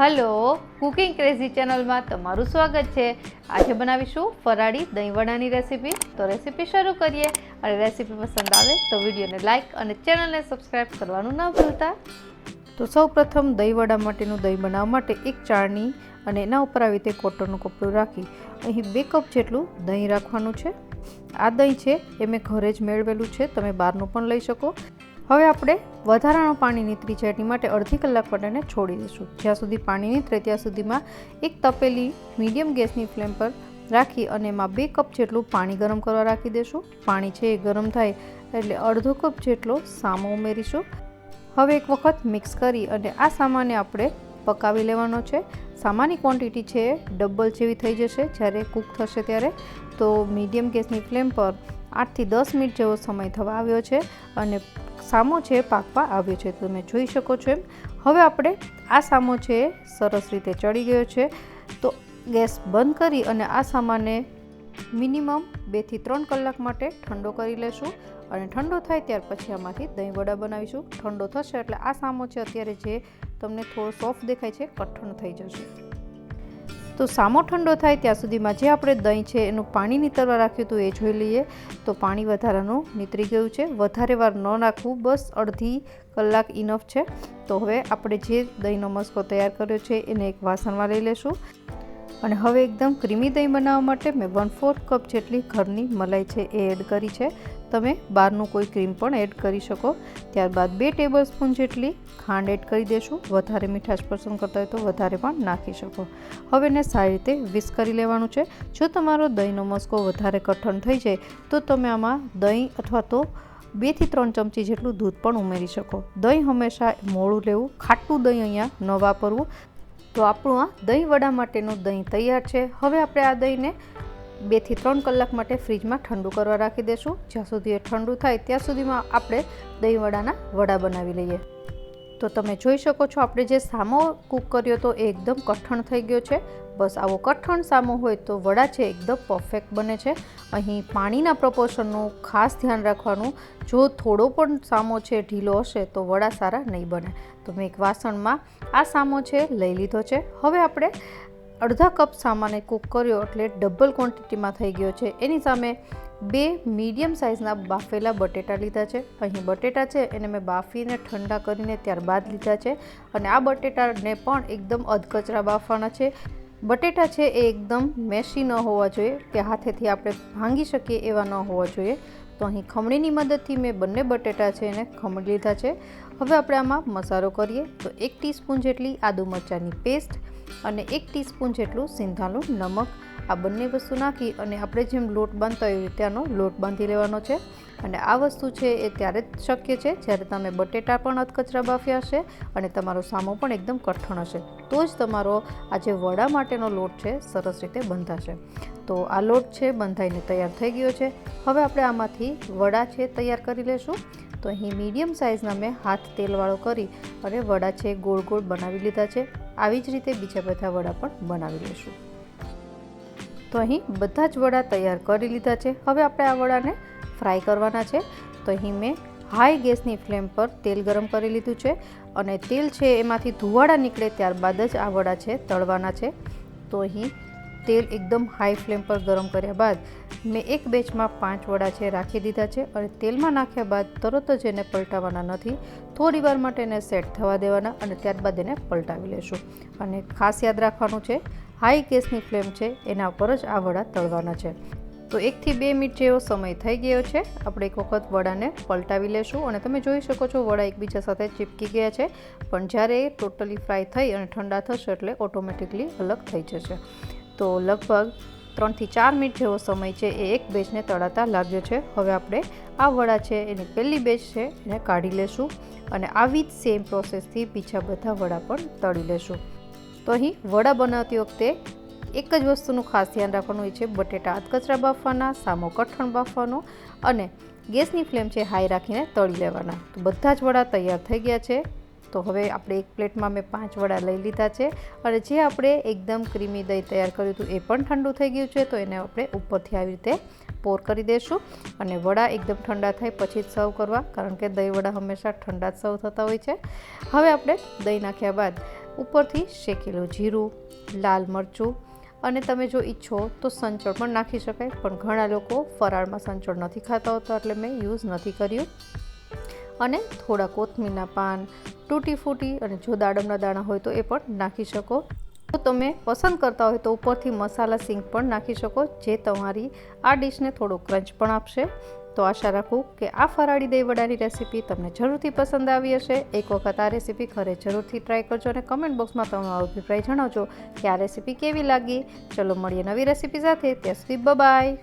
Hello, cooking crazy ચેનલમાં તમારું સ્વાગત છે। આજે બનાવીશું ફરાળી દહીં વડાની રેસીપી। તો રેસીપી શરૂ કરીએ અને રેસીપી પસંદ આવે તો વિડીયોને લાઇક અને ચેનલને સબસ્ક્રાઈબ કરવાનું ન ભૂલતા। તો સૌપ્રથમ દહીં વડા માટેનું દહીં બનાવવા માટે એક ચાળણી અને એના ઉપર આવી રીતે કોટનનું કપડું રાખી અહીં 2 કપ જેટલું દહીં રાખવાનું છે। આ દહીં છે એ મેં ઘરે જ મેળવેલું છે, તમે બહારનું પણ લઈ શકો। હવે આપણે વધારાનું પાણી નીતરી જાય એની માટે અડધી કલાક માટે એને છોડી દઈશું। જ્યાં સુધી પાણી નીતરે ત્યાં સુધીમાં એક તપેલી મીડિયમ ગેસની ફ્લેમ પર રાખી અને એમાં 2 કપ જેટલું પાણી ગરમ કરવા રાખી દઈશું। પાણી છે એ ગરમ થાય એટલે અડધો કપ જેટલો સામો ઉમેરીશું। હવે એક વખત મિક્સ કરી અને આ સામાને આપણે પકાવી લેવાનો છે। સામાની ક્વોન્ટિટી છે ડબલ જેવી થઈ જશે જ્યારે કૂક થશે ત્યારે। તો મીડિયમ ગેસની ફ્લેમ પર 8 થી 10 મિનિટ જેવો સમય થવા આવ્યો છે અને સામો છે પાકવા આવ્યો છે, તમે જોઈ શકો છો એમ। હવે આપણે આ સામો છે સરસ રીતે ચડી ગયો છે, તો ગેસ બંધ કરી અને આ સામાને મિનિમમ 2 થી 3 કલાક માટે ઠંડો કરી લેશું અને ઠંડો થાય ત્યાર પછી આમાંથી દહીં વડા બનાવીશું। ઠંડો થશે એટલે આ સામો છે અત્યારે જે તમને થોડો સોફ્ટ દેખાય છે કઠણ થઈ જશે। તો સામો ઠંડો થાય ત્યાં સુધીમાં જે આપણે દહીં છે એનું પાણી નીતરવા રાખ્યું હતું એ જોઈ લઈએ। તો પાણી વધારાનું નીતરી ગયું છે, વધારે વાર ન નાખવું, બસ અડધી કલાક ઇનફ છે। તો હવે આપણે જે દહીંનો મસ્કો તૈયાર કર્યો છે એને એક વાસણમાં લઈ લેશું અને હવે એકદમ ક્રીમી દહીં બનાવવા માટે મેં 1/4 કપ જેટલી ઘરની મલાઈ છે એ એડ કરી છે। તમે બહારનું કોઈ ક્રીમ પણ એડ કરી શકો। ત્યારબાદ 2 ટેબલ સ્પૂન જેટલી ખાંડ એડ કરી દેશું, વધારે મીઠાશ પસંદ કરતા હોય તો વધારે પણ નાખી શકો। હવે એને સારી રીતે વિસ્ક કરી લેવાનું છે। જો તમારો દહીંનો મસ્કો વધારે કઠણ થઈ જાય તો તમે આમાં દહીં અથવા તો 2 થી 3 ચમચી જેટલું દૂધ પણ ઉમેરી શકો। દહીં હંમેશા મોળું લેવું, ખાટું દહીં અહીંયા ન વાપરવું। તો આપણું આ દહીં વડા માટેનું દહીં તૈયાર છે। હવે આપણે આ દહીંને 2 થી 3 કલાક માટે ફ્રીજમાં ઠંડુ કરવા રાખી દઈશું। જ્યાં સુધી એ ઠંડુ થાય ત્યાં સુધીમાં આપણે દહીં વડાના વડા બનાવી લઈએ। તો તમે જોઈ શકો છો આપણે જે સામો કૂક કર્યો હતો એ એકદમ કઠણ થઈ ગયો છે। બસ આવો કઠણ સામો હોય તો વડા છે એકદમ પરફેક્ટ બને છે। અહીં પાણીના પ્રપોર્શનનું ખાસ ધ્યાન રાખવાનું, જો થોડો પણ સામો છે ઢીલો હશે તો વડા સારા નહીં બને। તો મેં એક વાસણમાં આ સામો છે લઈ લીધો છે। હવે આપણે અડધા કપ સામાને કૂક કર્યો એટલે ડબલ ક્વોન્ટિટીમાં થઈ ગયો છે। એની સામે 2 મીડિયમ સાઇઝના બાફેલા બટેટા લીધા છે। અહીં બટેટા છે એને મેં બાફીને ઠંડા કરીને ત્યારબાદ લીધા છે અને આ બટેટાને પણ એકદમ અધકચરા બાફવાના છે। બટેટા છે એ એકદમ મેશી ન હોવા જોઈએ કે હાથેથી આપણે ભાંગી શકીએ એવા ન હોવા જોઈએ। તો અહીં ખમણીની મદદથી મેં બંને બટેટા છે એને ખમણી લીધા છે। હવે આપણે આમાં મસાલો કરીએ તો 1 ટીસ્પૂન જેટલી આદુ મરચાંની પેસ્ટ અને 1 ટીસ્પૂન જેટલું સિંધાનું નમક, આ બંને વસ્તુ નાખી અને આપણે જેમ લોટ બાંધતા હોય રીતે આનો લોટ બાંધી લેવાનો છે। અને આ વસ્તુ છે એ ત્યારે જ શક્ય છે જ્યારે તમે બટેટા પણ અધકચરા બાફ્યા હશે અને તમારો સામો પણ એકદમ કઠણ હશે, તો જ તમારો આ જે વડા માટેનો લોટ છે સરસ રીતે બંધાશે। તો આ લોટ છે બંધાઈને તૈયાર થઈ ગયો છે। હવે આપણે આમાંથી વડા છે તૈયાર કરી લેશું। તો અહીં મીડિયમ સાઇઝના મેં હાથ તેલવાળો કરી અને વડા છે ગોળ ગોળ બનાવી લીધા છે। આવી જ રીતે બીજા બધા વડા પણ બનાવી લઈશું। તો અહીં બધા જ વડા તૈયાર કરી લીધા છે। હવે આપણે આ વડાને ફ્રાય કરવાના છે। તો અહીં મેં હાઈ ગેસની ફ્લેમ પર તેલ ગરમ કરી લીધું છે અને તેલ છે એમાંથી ધુવાડા નીકળે ત્યારબાદ જ આ વડા છે તળવાના છે। તો અહીં તેલ એકદમ હાઈ ફ્લેમ પર ગરમ કર્યા બાદ મેં એક બેચમાં 5 વડા છે રાખી દીધા છે અને તેલમાં નાખ્યા બાદ તરત જ એને પલટાવવાના નથી, થોડી વાર માટે એને સેટ થવા દેવાના અને ત્યારબાદ એને પલટાવી લેશું। અને ખાસ યાદ રાખવાનું છે હાઈ ગેસની ફ્લેમ છે એના ઉપર જ આ વડા તળવાના છે। તો 1 થી 2 મિનિટ જેવો સમય થઈ ગયો છે, આપણે એક વખત વડાને પલટાવી લેશું અને તમે જોઈ શકો છો વડા એકબીજા સાથે ચીપકી ગયા છે, પણ જ્યારે ટોટલી ફ્રાય થઈ અને ઠંડા થશે એટલે ઓટોમેટિકલી અલગ થઈ જશે। તો લગભગ 3 થી 4 મિનિટ જેવો સમય છે એ એક બેચને તળાતા લાગ્યો છે। હવે આપણે આ વડા છે એની પહેલી બેચ છે એને કાઢી લેશું અને આવી જ સેમ પ્રોસેસથી બીજા બધા વડા પણ તળી લેશું। તો અહીં વડા બનાવતી વખતે એક જ વસ્તુનું ખાસ ધ્યાન રાખવાનું હોય છે, બટેટા અધકચરા બાફવાના, સામો કઠણ બાફવાનો અને ગેસની ફ્લેમ છે હાઈ રાખીને તળી લેવાના। તો બધા જ વડા તૈયાર થઈ ગયા છે। તો હવે આપણે એક પ્લેટમાં મેં 5 વડા લઈ લીધા છે અને જે આપણે એકદમ ક્રીમી દહીં તૈયાર કર્યું હતું એ પણ ઠંડુ થઈ ગયું છે। તો એને આપણે ઉપરથી આવી રીતે પોર કરી દઈશું અને વડા એકદમ ઠંડા થાય પછી જ સર્વ કરવા, કારણ કે દહીં વડા હંમેશા ઠંડા જ સર્વ થતા હોય છે। હવે આપણે દહીં નાખ્યા બાદ ઉપરથી શેકેલું જીરું, લાલ મરચું અને તમે જો ઈચ્છો તો સંચળ પણ નાખી શકાય, પણ ઘણા લોકો ફરાળમાં સંચળ નથી ખાતા હોતા એટલે મેં યુઝ નથી કર્યું. અને થોડા કોથમીરના પાન, તૂટી-ફૂટી અને જો દાડમના દાણા હોય તો એ પણ નાખી શકો. જો તમે પસંદ કરતા હોય તો ઉપરથી મસાલા સિંગ પણ નાખી શકો, જે તમારી આ ડિશને થોડો ક્રંચ પણ આપશે. તો આશા રાખું કે આ ફરાળી દહીં વડાની રેસીપી તમને જરૂરથી પસંદ આવી હશે. એક વખત આ રેસીપી ઘરે જરૂરથી ટ્રાય કરજો અને કમેન્ટ બોક્સમાં તમારો અભિપ્રાય જણાવજો કે આ રેસીપી કેવી લાગી. ચલો મળીએ નવી રેસીપી સાથે, ત્યાં સુધી બાય.